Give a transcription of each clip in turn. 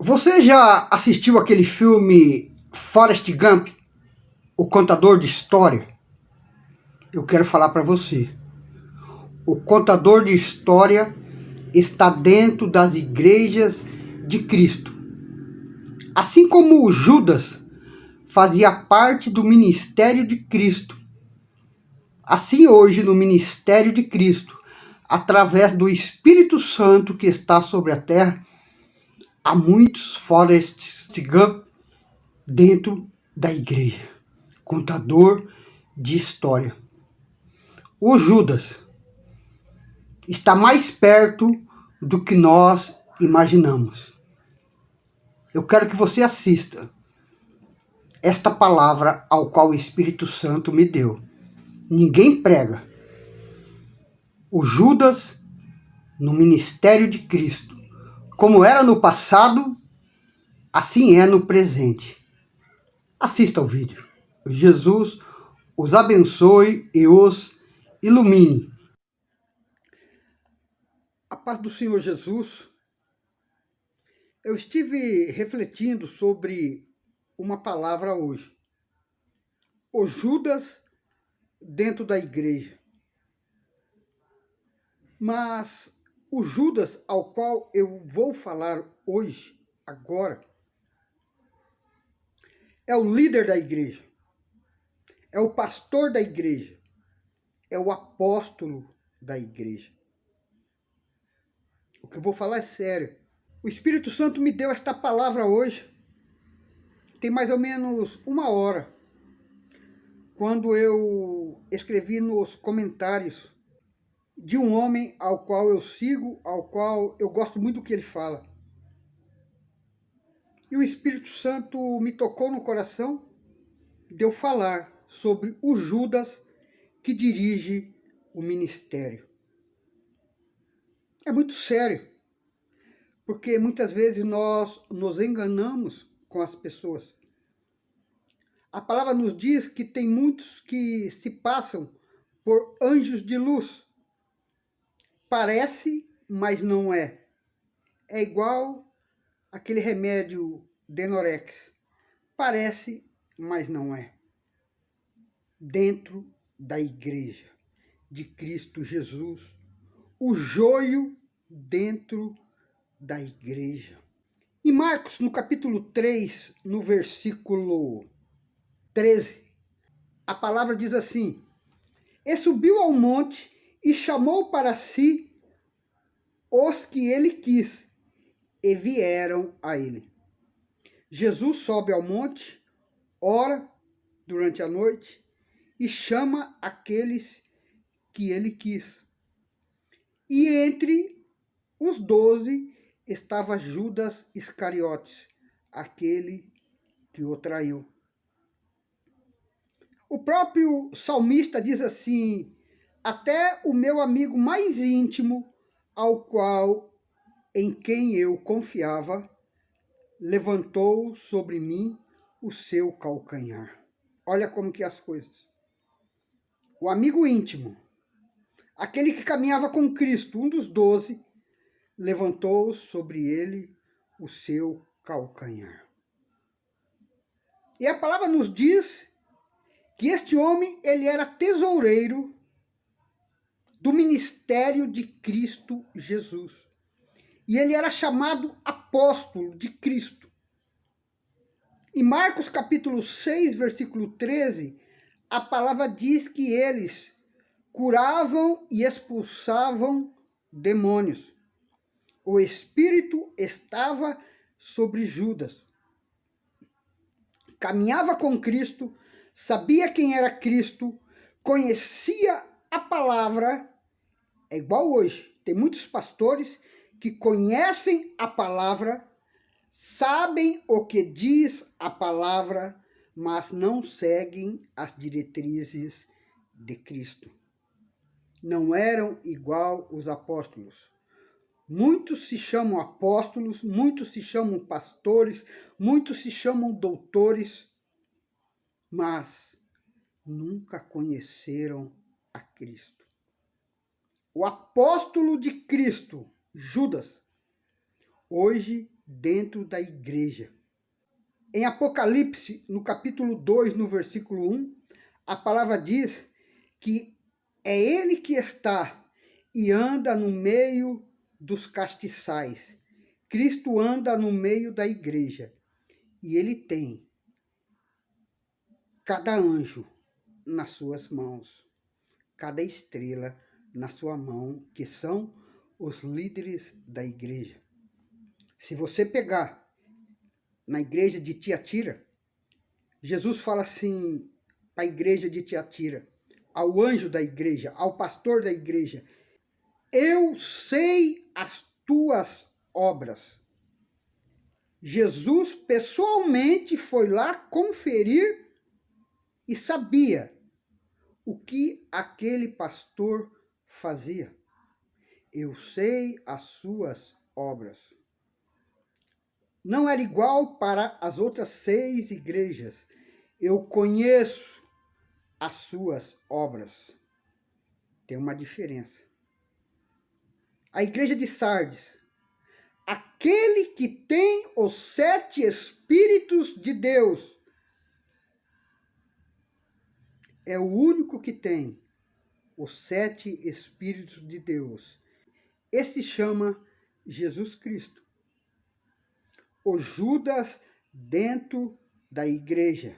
Você já assistiu aquele filme Forrest Gump, O Contador de História? Eu quero falar para você. O contador de história está dentro das igrejas de Cristo. Assim como Judas fazia parte do ministério de Cristo, assim hoje no ministério de Cristo, através do Espírito Santo que está sobre a terra, há muitos Forrest Gump dentro da igreja. Contador de história. O Judas está mais perto do que nós imaginamos. Eu quero que você assista esta palavra ao qual o Espírito Santo me deu. Ninguém prega. O Judas no ministério de Cristo. Como era no passado, assim é no presente. Assista ao vídeo. Jesus os abençoe e os ilumine. A paz do Senhor Jesus. Eu estive refletindo sobre uma palavra hoje. O Judas dentro da igreja. Mas o Judas ao qual eu vou falar hoje, agora, é o líder da igreja. É o pastor da igreja. É o apóstolo da igreja. O que eu vou falar é sério. O Espírito Santo me deu esta palavra hoje. Tem mais ou menos uma hora. Quando eu escrevi nos comentários de um homem ao qual eu sigo, ao qual eu gosto muito do que ele fala. E o Espírito Santo me tocou no coração de eu falar sobre o Judas que dirige o ministério. É muito sério, porque muitas vezes nós nos enganamos com as pessoas. A palavra nos diz que tem muitos que se passam por anjos de luz. Parece, mas não é. É igual aquele remédio Denorex. Parece, mas não é. Dentro da igreja de Cristo Jesus. O joio dentro da igreja. Em Marcos, no capítulo 3, no versículo 13, a palavra diz assim: E subiu ao monte e chamou para si os que ele quis, e vieram a ele. Jesus sobe ao monte, ora durante a noite e chama aqueles que ele quis. E entre os 12 estava Judas Iscariotes, aquele que o traiu. O próprio salmista diz assim: até o meu amigo mais íntimo, em quem eu confiava, levantou sobre mim o seu calcanhar. Olha como que é as coisas. O amigo íntimo, aquele que caminhava com Cristo, um dos 12, levantou sobre ele o seu calcanhar. E a palavra nos diz que este homem, ele era tesoureiro do ministério de Cristo Jesus. E ele era chamado apóstolo de Cristo. Em Marcos capítulo 6, versículo 13, a palavra diz que eles curavam e expulsavam demônios. O Espírito estava sobre Judas. Caminhava com Cristo, sabia quem era Cristo, conhecia a palavra. É igual hoje. Tem muitos pastores que conhecem a palavra, sabem o que diz a palavra, mas não seguem as diretrizes de Cristo. Não eram igual os apóstolos. Muitos se chamam apóstolos, muitos se chamam pastores, muitos se chamam doutores, mas nunca conheceram a Cristo. O apóstolo de Cristo, Judas, hoje dentro da igreja. Em Apocalipse, no capítulo 2, no versículo 1, a palavra diz que é ele que está e anda no meio dos castiçais. Cristo anda no meio da igreja e ele tem cada anjo nas suas mãos, cada estrela na sua mão, que são os líderes da igreja. Se você pegar na igreja de Tiatira, Jesus fala assim para a igreja de Tiatira, ao anjo da igreja, ao pastor da igreja: eu sei as tuas obras. Jesus pessoalmente foi lá conferir e sabia o que aquele pastor fazia. Eu sei as suas obras. Não era igual para as outras 6 igrejas. Eu conheço as suas obras. Tem uma diferença. A igreja de Sardes, aquele que tem os 7 Espíritos de Deus, é o único que tem os 7 Espíritos de Deus. Esse chama Jesus Cristo. O Judas dentro da igreja,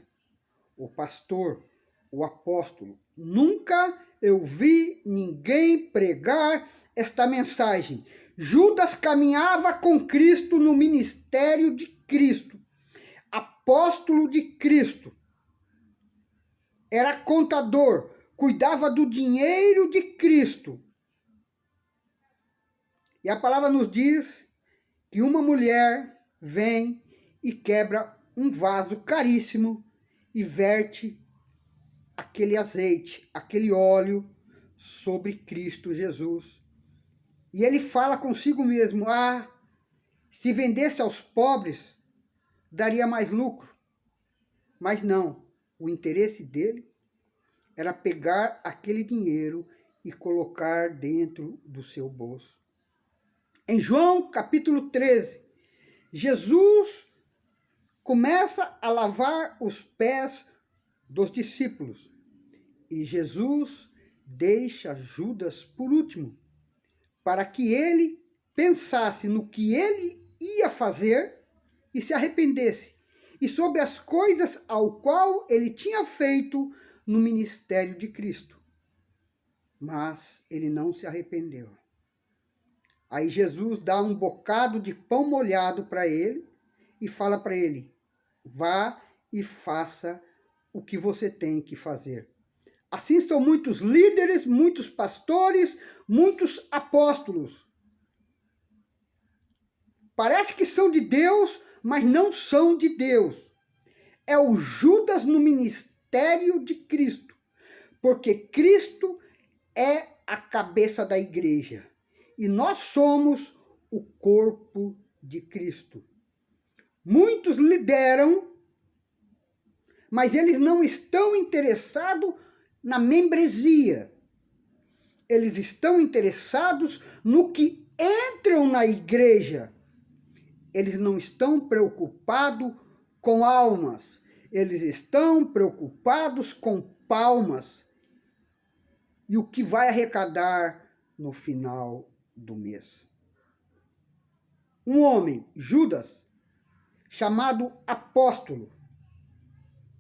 o pastor, o apóstolo. Nunca eu vi ninguém pregar esta mensagem. Judas caminhava com Cristo no ministério de Cristo, apóstolo de Cristo. Era contador, cuidava do dinheiro de Cristo. E a palavra nos diz que uma mulher vem e quebra um vaso caríssimo e verte aquele azeite, aquele óleo sobre Cristo Jesus. E ele fala consigo mesmo: se vendesse aos pobres, daria mais lucro. Mas não, o interesse dele era pegar aquele dinheiro e colocar dentro do seu bolso. Em João capítulo 13, Jesus começa a lavar os pés dos discípulos. E Jesus deixa Judas por último, para que ele pensasse no que ele ia fazer e se arrependesse, e sobre as coisas ao qual ele tinha feito no ministério de Cristo. Mas ele não se arrependeu. Aí Jesus dá um bocado de pão molhado para ele e fala para ele: vá e faça o que você tem que fazer. Assim são muitos líderes, muitos pastores, muitos apóstolos. Parece que são de Deus, mas não são de Deus. É o Judas no ministério de Cristo, porque Cristo é a cabeça da igreja e nós somos o corpo de Cristo. Muitos lideram, mas eles não estão interessados na membresia. Eles estão interessados no que entram na igreja. Eles não estão preocupados com almas. Eles estão preocupados com palmas e o que vai arrecadar no final do mês. Um homem, Judas, chamado apóstolo,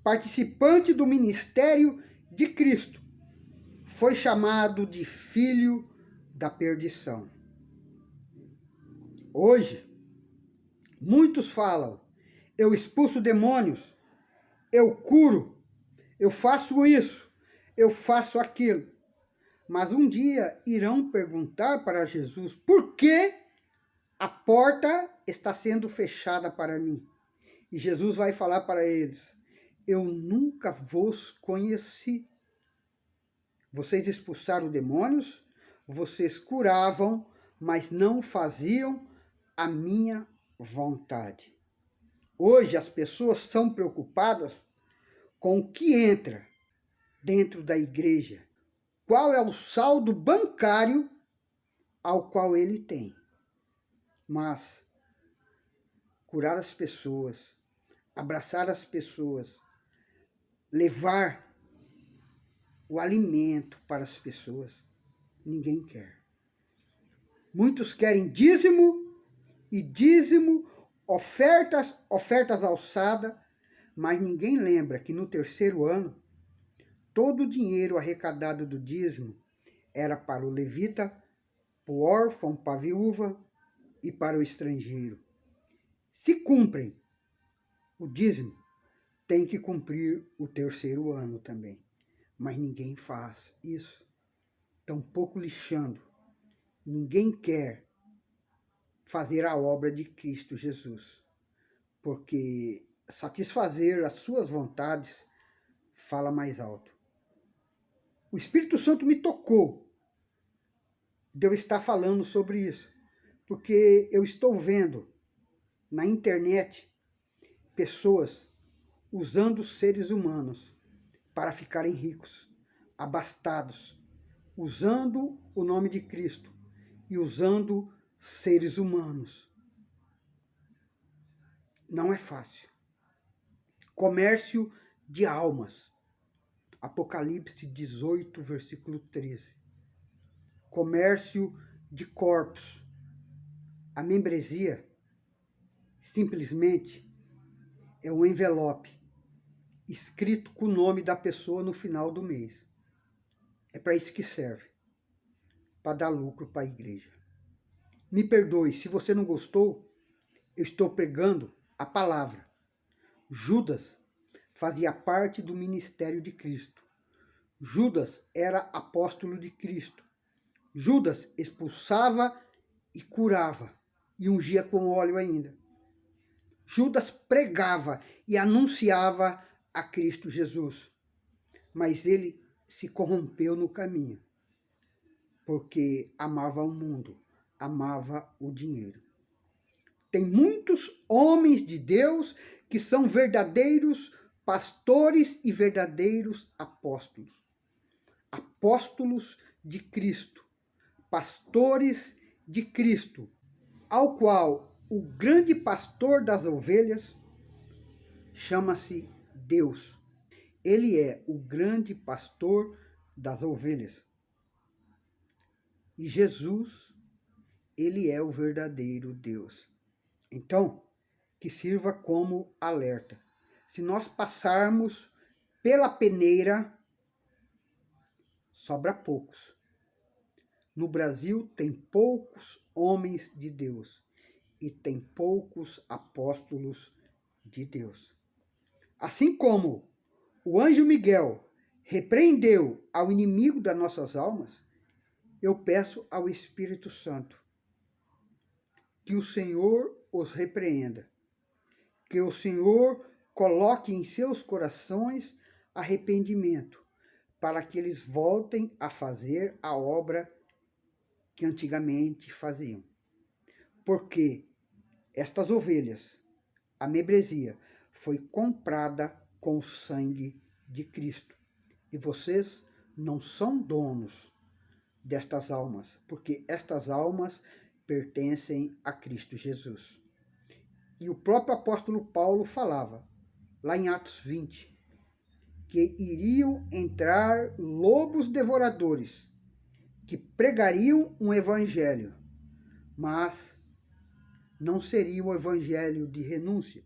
participante do ministério de Cristo, foi chamado de filho da perdição. Hoje, muitos falam: eu expulso demônios, eu curo, eu faço isso, eu faço aquilo. Mas um dia irão perguntar para Jesus: por que a porta está sendo fechada para mim? E Jesus vai falar para eles: eu nunca vos conheci. Vocês expulsaram demônios, vocês curavam, mas não faziam a minha vontade. Hoje as pessoas são preocupadas com o que entra dentro da igreja. Qual é o saldo bancário ao qual ele tem. Mas curar as pessoas, abraçar as pessoas, levar o alimento para as pessoas. Ninguém quer. Muitos querem dízimo e dízimo, ofertas alçadas, mas ninguém lembra que no terceiro ano, todo o dinheiro arrecadado do dízimo era para o levita, para o órfão, para a viúva e para o estrangeiro. Se cumprem o dízimo, tem que cumprir o terceiro ano também. Mas ninguém faz isso. Estão pouco lixando. Ninguém quer fazer a obra de Cristo Jesus. Porque satisfazer as suas vontades fala mais alto. O Espírito Santo me tocou de eu estar falando sobre isso. Porque eu estou vendo na internet pessoas usando seres humanos para ficarem ricos, abastados, usando o nome de Cristo e usando seres humanos. Não é fácil. Comércio de almas. Apocalipse 18, versículo 13. Comércio de corpos. A membresia, simplesmente, é um envelope escrito com o nome da pessoa no final do mês. É para isso que serve. Para dar lucro para a igreja. Me perdoe, se você não gostou, eu estou pregando a palavra. Judas fazia parte do ministério de Cristo. Judas era apóstolo de Cristo. Judas expulsava e curava, e ungia com óleo ainda. Judas pregava e anunciava a Cristo Jesus. Mas ele se corrompeu no caminho, porque amava o mundo, amava o dinheiro. Tem muitos homens de Deus que são verdadeiros pastores e verdadeiros apóstolos. Apóstolos de Cristo, pastores de Cristo, ao qual o grande pastor das ovelhas chama-se Deus. Ele é o grande pastor das ovelhas. E Jesus, ele é o verdadeiro Deus. Então, que sirva como alerta. Se nós passarmos pela peneira, sobra poucos. No Brasil tem poucos homens de Deus e tem poucos apóstolos de Deus. Assim como o anjo Miguel repreendeu ao inimigo das nossas almas, eu peço ao Espírito Santo que o Senhor os repreenda, que o Senhor coloque em seus corações arrependimento, para que eles voltem a fazer a obra que antigamente faziam. Porque estas ovelhas, a membresia, foi comprada com o sangue de Cristo. E vocês não são donos destas almas, porque estas almas pertencem a Cristo Jesus. E o próprio apóstolo Paulo falava, lá em Atos 20, que iriam entrar lobos devoradores, que pregariam um evangelho, mas não seria um evangelho de renúncia.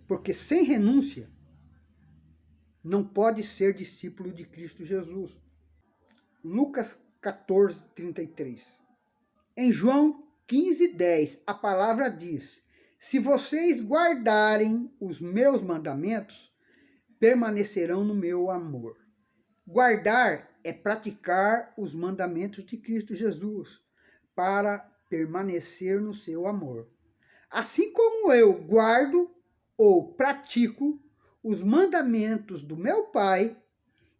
Porque sem renúncia, não pode ser discípulo de Cristo Jesus. Lucas 14, 33. Em João 15, 10, a palavra diz: se vocês guardarem os meus mandamentos, permanecerão no meu amor. Guardar é praticar os mandamentos de Cristo Jesus, para permanecer no seu amor. Assim como eu guardo ou pratico os mandamentos do meu Pai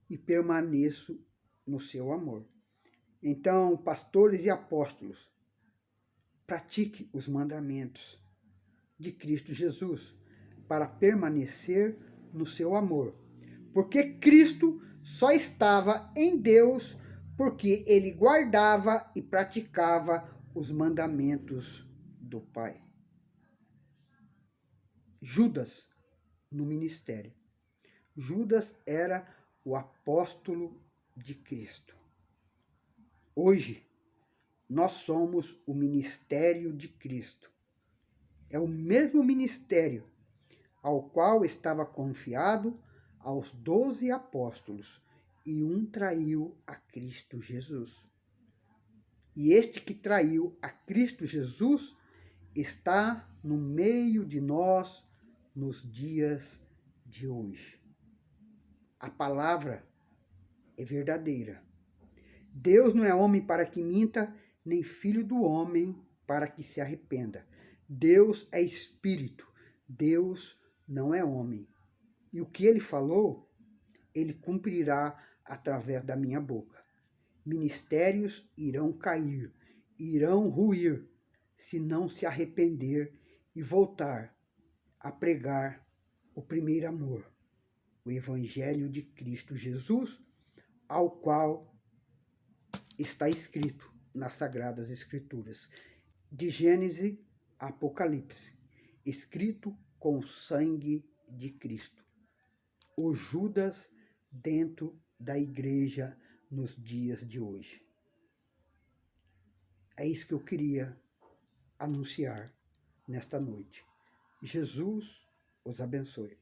e permaneço no seu amor. Então, pastores e apóstolos, pratique os mandamentos de Cristo Jesus para permanecer no seu amor. Porque Cristo só estava em Deus porque ele guardava e praticava os mandamentos do Pai. Judas no ministério. Judas era o apóstolo de Cristo. Hoje, nós somos o ministério de Cristo. É o mesmo ministério ao qual estava confiado aos 12 apóstolos, e um traiu a Cristo Jesus. E este que traiu a Cristo Jesus está no meio de nós nos dias de hoje. A palavra é verdadeira. Deus não é homem para que minta, nem filho do homem para que se arrependa. Deus é espírito. Deus não é homem. E o que ele falou, ele cumprirá através da minha boca. Ministérios irão cair, irão ruir, se não se arrepender e voltar a pregar o primeiro amor, o Evangelho de Cristo Jesus, ao qual está escrito nas Sagradas Escrituras, de Gênesis a Apocalipse, escrito com o sangue de Cristo. O Judas dentro da igreja nos dias de hoje. É isso que eu queria anunciar nesta noite. Jesus os abençoe.